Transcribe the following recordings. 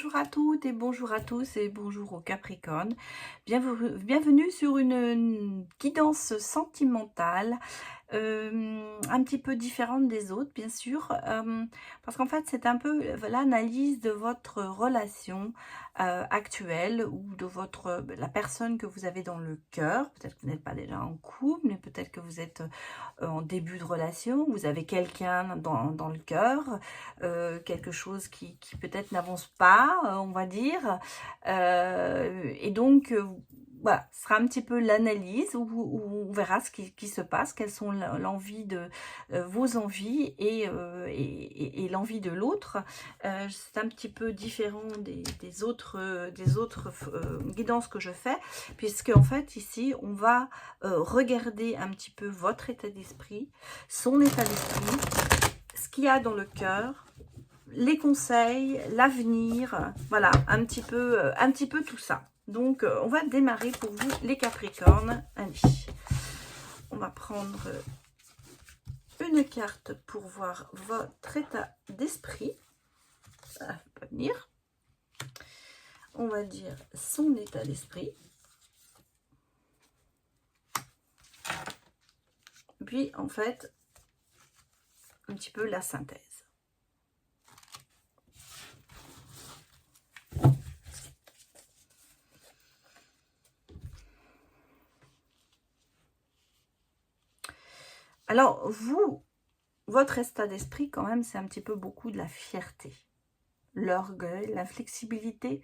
bonjour à toutes et bonjour à tous et bonjour aux Capricornes. Bienvenue sur une guidance sentimentale, un petit peu différente des autres, bien sûr, parce qu'en fait, c'est un peu l'analyse de votre relation actuelle ou de la personne que vous avez dans le cœur. Peut-être que vous n'êtes pas déjà en couple, mais peut-être que vous êtes en début de relation, vous avez quelqu'un dans le cœur, quelque chose qui peut-être n'avance pas, on va dire. Et donc, voilà, ce sera un petit peu l'analyse où on verra ce qui se passe, quelles sont l'envie de vos envies et l'envie de l'autre. C'est un petit peu différent des autres guidances que je fais, puisque en fait ici on va regarder un petit peu votre état d'esprit, son état d'esprit, ce qu'il y a dans le cœur, les conseils, l'avenir, voilà, un petit peu tout ça. Donc, on va démarrer pour vous, les Capricornes. Allez, on va prendre une carte pour voir votre état d'esprit. Ça va pas venir. On va dire son état d'esprit. Puis, en fait, un petit peu la synthèse. Alors, votre état d'esprit, quand même, c'est un petit peu beaucoup de la fierté, l'orgueil, la flexibilité.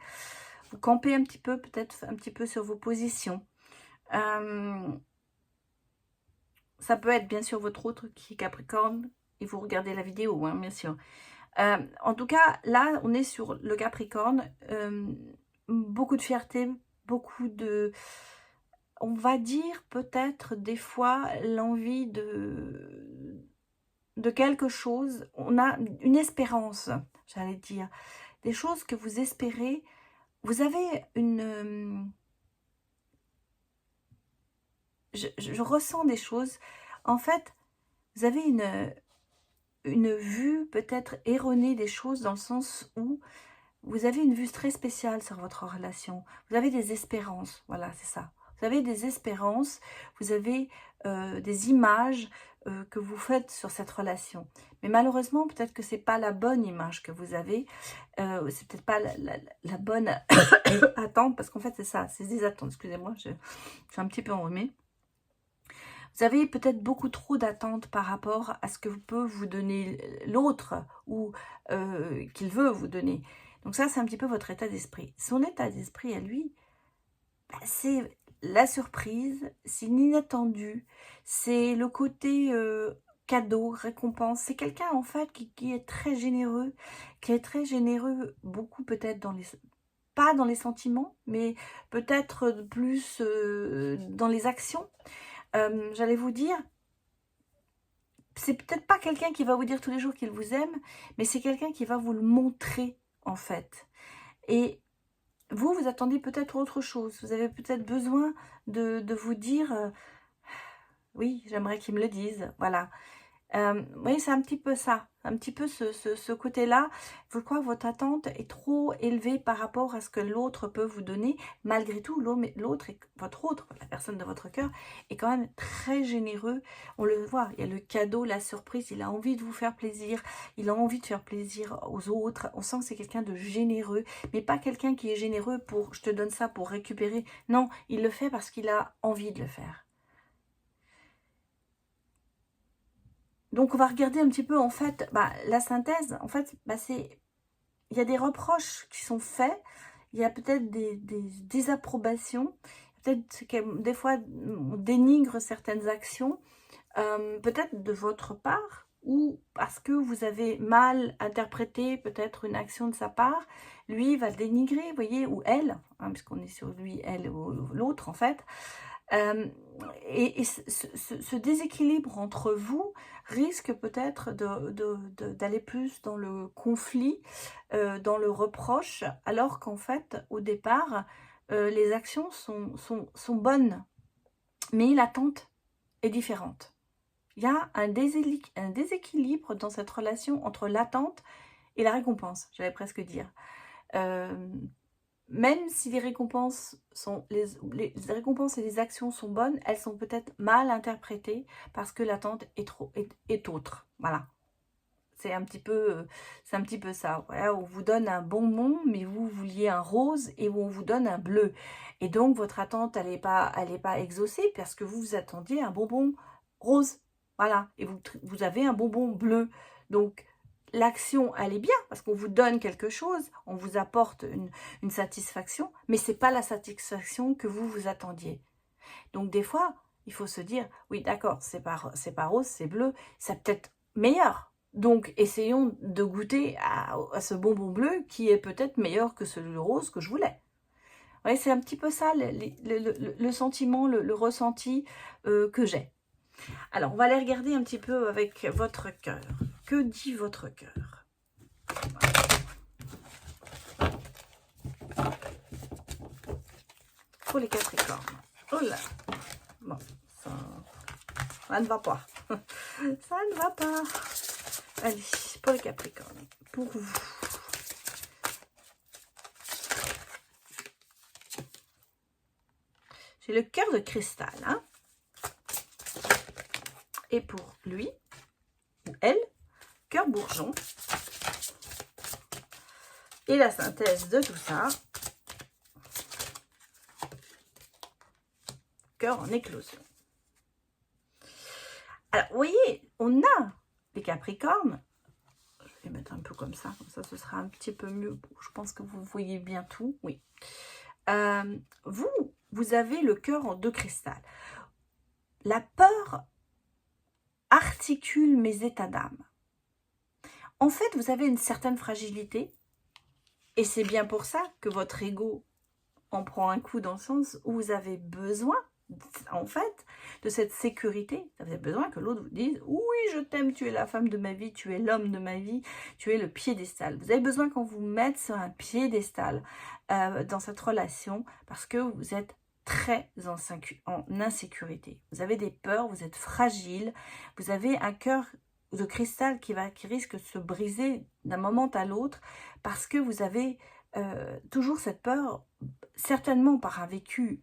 Vous campez un petit peu, peut-être un petit peu sur vos positions. Ça peut être bien sûr votre autre qui est Capricorne, et vous regardez la vidéo, hein, bien sûr. En tout cas, là, on est sur le Capricorne. Beaucoup de fierté, beaucoup de... On va dire peut-être des fois l'envie de quelque chose. On a une espérance, j'allais dire. Des choses que vous espérez. Vous avez une... Je ressens des choses. En fait, vous avez une vue peut-être erronée des choses, dans le sens où vous avez une vue très spéciale sur votre relation. Vous avez des espérances, voilà, c'est ça. Vous avez des espérances, vous avez des images que vous faites sur cette relation. Mais malheureusement, peut-être que c'est pas la bonne image que vous avez. C'est peut-être pas la bonne attente, parce qu'en fait, c'est ça, c'est des attentes. Excusez-moi, je suis un petit peu enrhumée. Vous avez peut-être beaucoup trop d'attentes par rapport à ce que peut vous donner l'autre ou qu'il veut vous donner. Donc ça, c'est un petit peu votre état d'esprit. Son état d'esprit à lui, bah, c'est la surprise, c'est l'inattendu, c'est le côté cadeau, récompense. C'est quelqu'un en fait qui est très généreux, beaucoup peut-être pas dans les sentiments, mais peut-être plus dans les actions. J'allais vous dire, c'est peut-être pas quelqu'un qui va vous dire tous les jours qu'il vous aime, mais c'est quelqu'un qui va vous le montrer, en fait. Et vous attendez peut-être autre chose. Vous avez peut-être besoin de vous dire, oui, j'aimerais qu'il me le dise, voilà. Oui, c'est un petit peu ça, un petit peu ce côté-là. Je crois que votre attente est trop élevée par rapport à ce que l'autre peut vous donner. Malgré tout, l'autre, la personne de votre cœur, est quand même très généreux. On le voit, il y a le cadeau, la surprise, il a envie de vous faire plaisir, il a envie de faire plaisir aux autres. On sent que c'est quelqu'un de généreux, mais pas quelqu'un qui est généreux pour « je te donne ça pour récupérer ». Non, il le fait parce qu'il a envie de le faire. Donc, on va regarder un petit peu, en fait, la synthèse. En fait, il y a des reproches qui sont faits. Il y a peut-être des désapprobations. Peut-être que des fois, on dénigre certaines actions. Peut-être de votre part, ou parce que vous avez mal interprété peut-être une action de sa part. Lui va le dénigrer, vous voyez, ou elle, hein, puisqu'on est sur lui, elle ou l'autre, en fait. Et ce déséquilibre entre vous risque peut-être d'aller plus dans le conflit, dans le reproche, alors qu'en fait, au départ, les actions sont bonnes, mais l'attente est différente. Il y a un déséquilibre dans cette relation entre l'attente et la récompense, j'allais presque dire. Même si les récompenses les récompenses et les actions sont bonnes, elles sont peut-être mal interprétées parce que l'attente est autre. Voilà. C'est un petit peu ça. Voilà, on vous donne un bonbon, mais vous vouliez un rose et on vous donne un bleu. Et donc, votre attente, elle n'est pas exaucée parce que vous attendiez un bonbon rose. Voilà. Et vous avez un bonbon bleu. Donc, l'action, elle est bien parce qu'on vous donne quelque chose, on vous apporte une satisfaction, mais ce n'est pas la satisfaction que vous vous attendiez. Donc, des fois, il faut se dire, oui, d'accord, c'est pas rose, c'est bleu, c'est peut-être meilleur. Donc, essayons de goûter à ce bonbon bleu qui est peut-être meilleur que celui rose que je voulais. Ouais, c'est un petit peu ça, le sentiment, le ressenti que j'ai. Alors, on va aller regarder un petit peu avec votre cœur. Que dit votre cœur? Pour les Capricornes. Oh là! Bon, ça ne va pas. Ça ne va pas. Allez, pour les Capricornes. Pour vous. J'ai le cœur de cristal. Hein? Et pour lui, ou elle, cœur bourgeon. Et la synthèse de tout ça, cœur en éclosion. Alors, vous voyez, on a les Capricornes. Je vais mettre un peu comme ça ce sera un petit peu mieux. Je pense que vous voyez bien tout, oui. Vous avez le cœur de cristal. La peur articule mes états d'âme. En fait, vous avez une certaine fragilité, et c'est bien pour ça que votre ego en prend un coup dans le sens où vous avez besoin, en fait, de cette sécurité. Vous avez besoin que l'autre vous dise « Oui, je t'aime, tu es la femme de ma vie, tu es l'homme de ma vie, tu es le piédestal. » Vous avez besoin qu'on vous mette sur un piédestal dans cette relation parce que vous êtes très en insécurité. Vous avez des peurs, vous êtes fragile, vous avez un cœur de cristal qui risque de se briser d'un moment à l'autre parce que vous avez toujours cette peur, certainement par un vécu,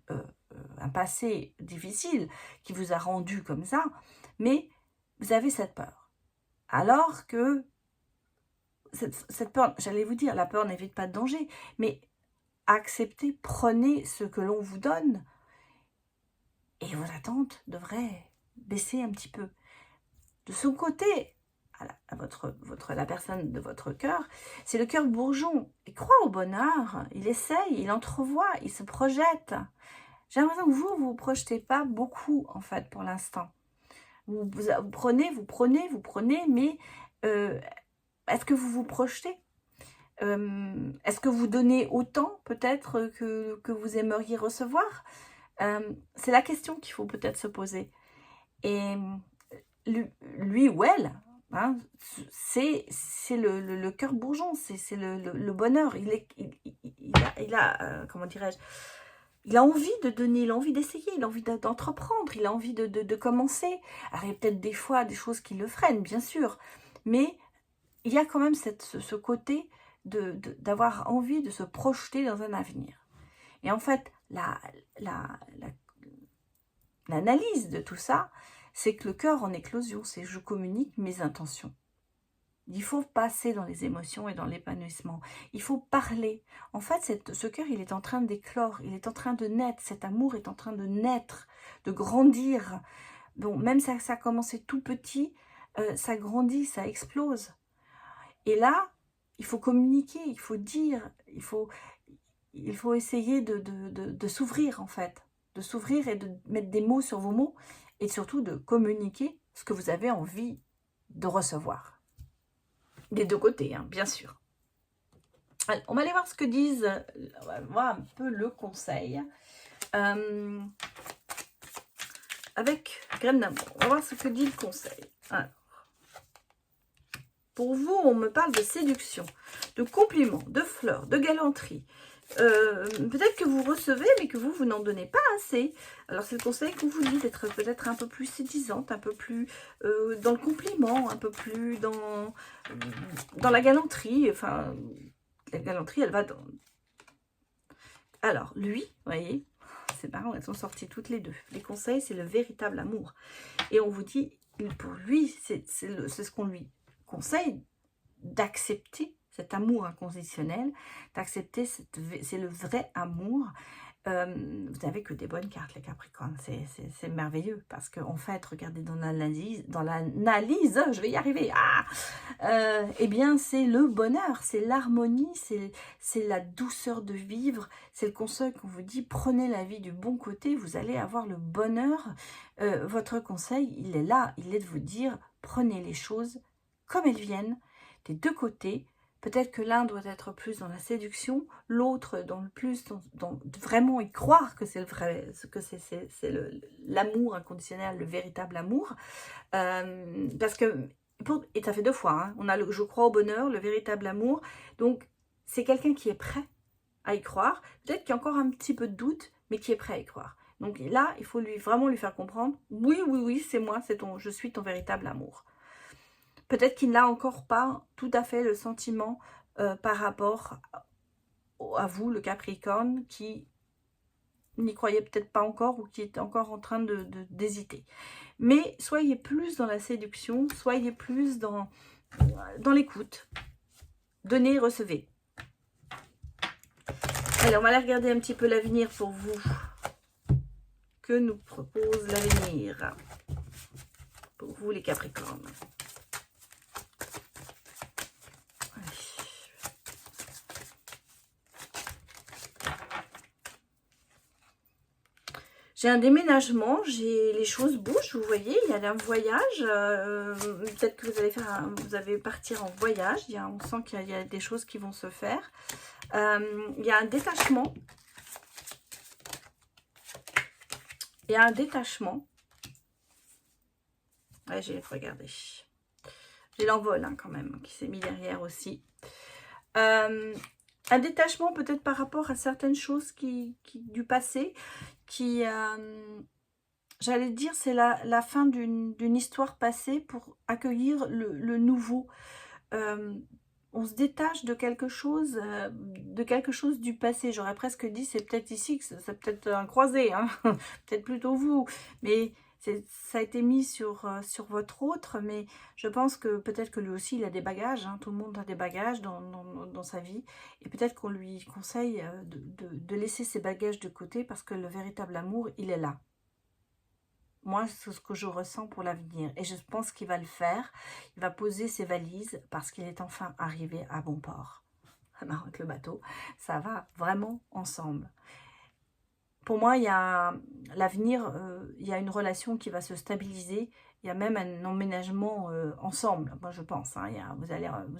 un passé difficile qui vous a rendu comme ça, mais vous avez cette peur. Alors que cette peur, j'allais vous dire, la peur n'évite pas de danger, mais acceptez, prenez ce que l'on vous donne et vos attentes devraient baisser un petit peu. De son côté, la personne de votre cœur, c'est le cœur bourgeon. Il croit au bonheur, il essaye, il entrevoit, il se projette. J'ai l'impression que vous projetez pas beaucoup, en fait, pour l'instant. Vous prenez, mais est-ce que vous vous projetez? Est-ce que vous donnez autant, peut-être, que vous aimeriez recevoir? C'est la question qu'il faut peut-être se poser. Et lui ou elle, hein, c'est le cœur bourgeon, c'est le bonheur. Il a comment dirais-je, il a envie de donner, il a envie d'essayer, il a envie d'entreprendre, il a envie de commencer. Alors, il y a peut-être des fois des choses qui le freinent, bien sûr, mais il y a quand même ce côté d'avoir envie de se projeter dans un avenir. Et en fait, l'analyse de tout ça, c'est que le cœur en éclosion, c'est je communique mes intentions. Il faut passer dans les émotions et dans l'épanouissement. Il faut parler. En fait, ce cœur, il est en train d'éclore, il est en train de naître. Cet amour est en train de naître, de grandir. Bon, même ça a commencé tout petit, ça grandit, ça explose. Et là, il faut communiquer, il faut dire, il faut essayer de s'ouvrir, en fait. De s'ouvrir et de mettre des mots sur vos mots. Et surtout de communiquer ce que vous avez envie de recevoir. Des deux côtés, hein, bien sûr. Alors, on va aller voir ce que disent, on va voir un peu le conseil. Avec Graine d'amour, on va voir ce que dit le conseil. Alors, pour vous, on me parle de séduction, de compliments, de fleurs, de galanterie. Peut-être que vous recevez, mais que vous n'en donnez pas assez. Alors, c'est le conseil qu'on vous dit d'être peut-être un peu plus séduisante, un peu plus dans le compliment, un peu plus dans la galanterie. Enfin, la galanterie, elle va dans... Alors, lui, vous voyez, c'est marrant, elles sont sorties toutes les deux. Les conseils, c'est le véritable amour. Et on vous dit, pour lui, c'est ce qu'on lui conseille, d'accepter cet amour inconditionnel, d'accepter, c'est le vrai amour. Vous n'avez que des bonnes cartes, les Capricornes, c'est merveilleux, parce qu'en fait, regardez dans l'analyse, je vais y arriver, eh bien, c'est le bonheur, c'est l'harmonie, c'est la douceur de vivre, c'est le conseil qu'on vous dit, prenez la vie du bon côté, vous allez avoir le bonheur. Votre conseil, il est là, il est de vous dire, prenez les choses comme elles viennent, des deux côtés. Peut-être que l'un doit être plus dans la séduction, l'autre dans le plus dans vraiment y croire que c'est le vrai, que c'est l'amour inconditionnel, le véritable amour. Parce que, et ça fait deux fois, hein, on a le je crois au bonheur, le véritable amour. Donc, c'est quelqu'un qui est prêt à y croire. Peut-être qu'il y a encore un petit peu de doute, mais qui est prêt à y croire. Donc là, il faut vraiment lui faire comprendre, oui, oui, oui, c'est moi, je suis ton véritable amour. Peut-être qu'il n'a encore pas tout à fait le sentiment par rapport à vous, le Capricorne, qui n'y croyait peut-être pas encore ou qui est encore en train d'hésiter. Mais soyez plus dans la séduction, soyez plus dans l'écoute. Donnez, recevez. Allez, on va aller regarder un petit peu l'avenir pour vous. Que nous propose l'avenir pour vous, les Capricornes? J'ai un déménagement, les choses bougent, vous voyez, il y a un voyage, peut-être que vous allez partir en voyage, on sent qu'il y a des choses qui vont se faire. Il y a un détachement. Il y a un détachement. Ouais, regardez. J'ai l'envol quand même, qui s'est mis derrière aussi. Un détachement peut-être par rapport à certaines choses du passé, j'allais dire, c'est la fin d'une histoire passée pour accueillir le nouveau. On se détache de quelque chose du passé. J'aurais presque dit, c'est peut-être ici, que c'est peut-être un croisé, hein peut-être plutôt vous, mais ça a été mis sur votre autre, mais je pense que peut-être que lui aussi, il a des bagages, hein. Tout le monde a des bagages dans sa vie, et peut-être qu'on lui conseille de laisser ses bagages de côté, parce que le véritable amour, il est là. Moi, c'est ce que je ressens pour l'avenir, et je pense qu'il va le faire. Il va poser ses valises, parce qu'il est enfin arrivé à bon port. Avec le bateau, ça va vraiment ensemble. Pour moi, il y a l'avenir, il y a une relation qui va se stabiliser. Il y a même un emménagement ensemble, moi je pense. Hein, vous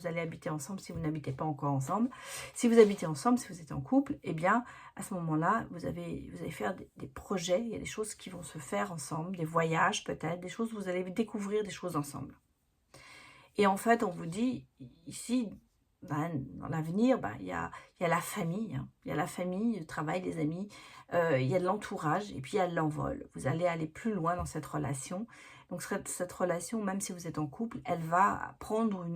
allez habiter ensemble si vous n'habitez pas encore ensemble. Si vous habitez ensemble, si vous êtes en couple, eh bien, à ce moment-là, vous allez faire des projets. Il y a des choses qui vont se faire ensemble, des voyages peut-être, des choses, vous allez découvrir des choses ensemble. Et en fait, on vous dit, ici, dans l'avenir, il y a la famille. Hein. Il y a la famille, le travail, les amis. Il y a de l'entourage et puis il y a de l'envol. Vous allez aller plus loin dans cette relation. Donc cette relation, même si vous êtes en couple, elle va prendre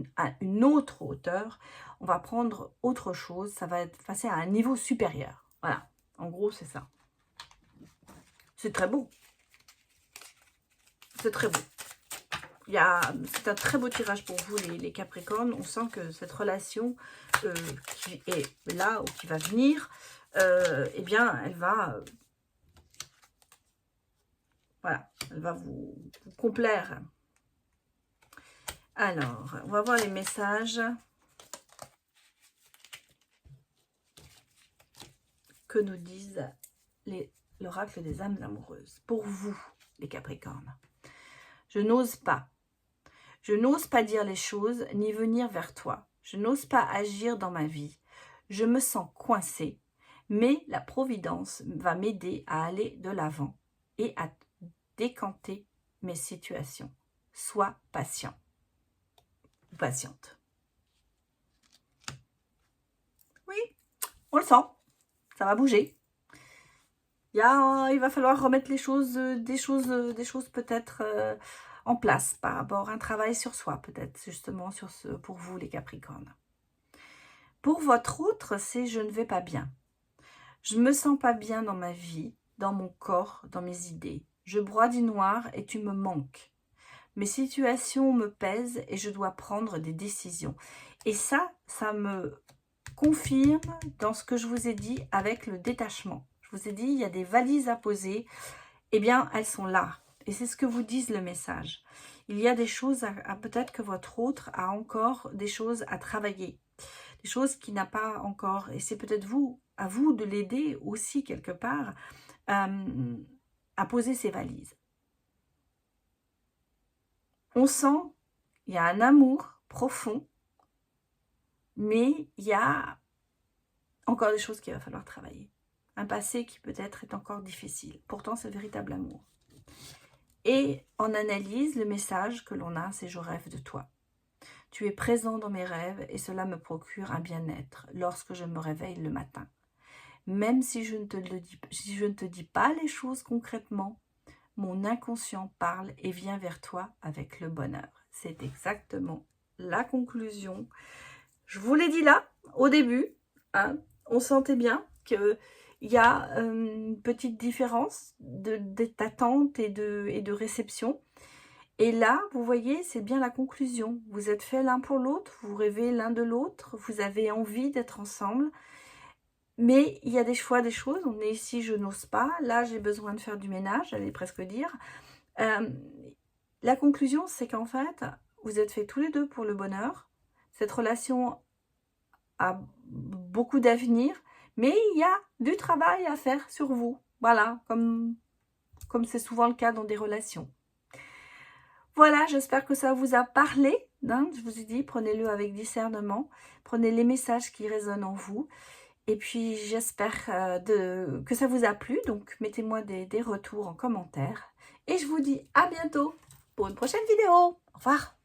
une autre hauteur. On va prendre autre chose. Ça va passer à un niveau supérieur. Voilà, en gros, c'est ça. C'est très beau. C'est très beau. C'est un très beau tirage pour vous, les Capricornes. On sent que cette relation qui est là ou qui va venir, eh bien, elle va... voilà, elle va vous complaire. Alors, on va voir les messages que nous disent l'oracle des âmes amoureuses. Pour vous, les Capricornes. Je n'ose pas. Je n'ose pas dire les choses, ni venir vers toi. Je n'ose pas agir dans ma vie. Je me sens coincée, mais la Providence va m'aider à aller de l'avant et à décanter mes situations. Sois patient ou patiente. Oui, on le sent. Ça va bouger. Il va falloir remettre des choses peut-être en place par rapport à un travail sur soi, peut-être justement pour vous les Capricornes. Pour votre autre, c'est je ne vais pas bien. Je me sens pas bien dans ma vie, dans mon corps, dans mes idées. Je broie du noir et tu me manques. Mes situations me pèsent et je dois prendre des décisions. Et ça me confirme dans ce que je vous ai dit avec le détachement. Je vous ai dit, il y a des valises à poser. Eh bien, elles sont là. Et c'est ce que vous dit le message. Il y a des choses peut-être que votre autre a encore des choses à travailler. Des choses qu'il n'a pas encore. Et c'est peut-être à vous de l'aider aussi quelque part à poser ses valises. On sent, il y a un amour profond, mais il y a encore des choses qu'il va falloir travailler. Un passé qui peut-être est encore difficile. Pourtant, c'est le véritable amour. Et en analyse, le message que l'on a, c'est « Je rêve de toi ». Tu es présent dans mes rêves et cela me procure un bien-être lorsque je me réveille le matin. Même si je ne te dis pas les choses concrètement, mon inconscient parle et vient vers toi avec le bonheur. C'est exactement la conclusion. Je vous l'ai dit là, au début, hein, on sentait bien qu'il y a une petite différence d'attente et de réception. Et là, vous voyez, c'est bien la conclusion. Vous êtes faits l'un pour l'autre, vous rêvez l'un de l'autre, vous avez envie d'être ensemble. Mais il y a des fois des choses, on est ici, je n'ose pas, là j'ai besoin de faire du ménage, j'allais presque dire. La conclusion, c'est qu'en fait, vous êtes faits tous les deux pour le bonheur. Cette relation a beaucoup d'avenir, mais il y a du travail à faire sur vous. Voilà, comme c'est souvent le cas dans des relations. Voilà, j'espère que ça vous a parlé. Hein, je vous ai dit, prenez-le avec discernement. Prenez les messages qui résonnent en vous. Et puis, j'espère que ça vous a plu. Donc, mettez-moi des retours en commentaire. Et je vous dis à bientôt pour une prochaine vidéo. Au revoir.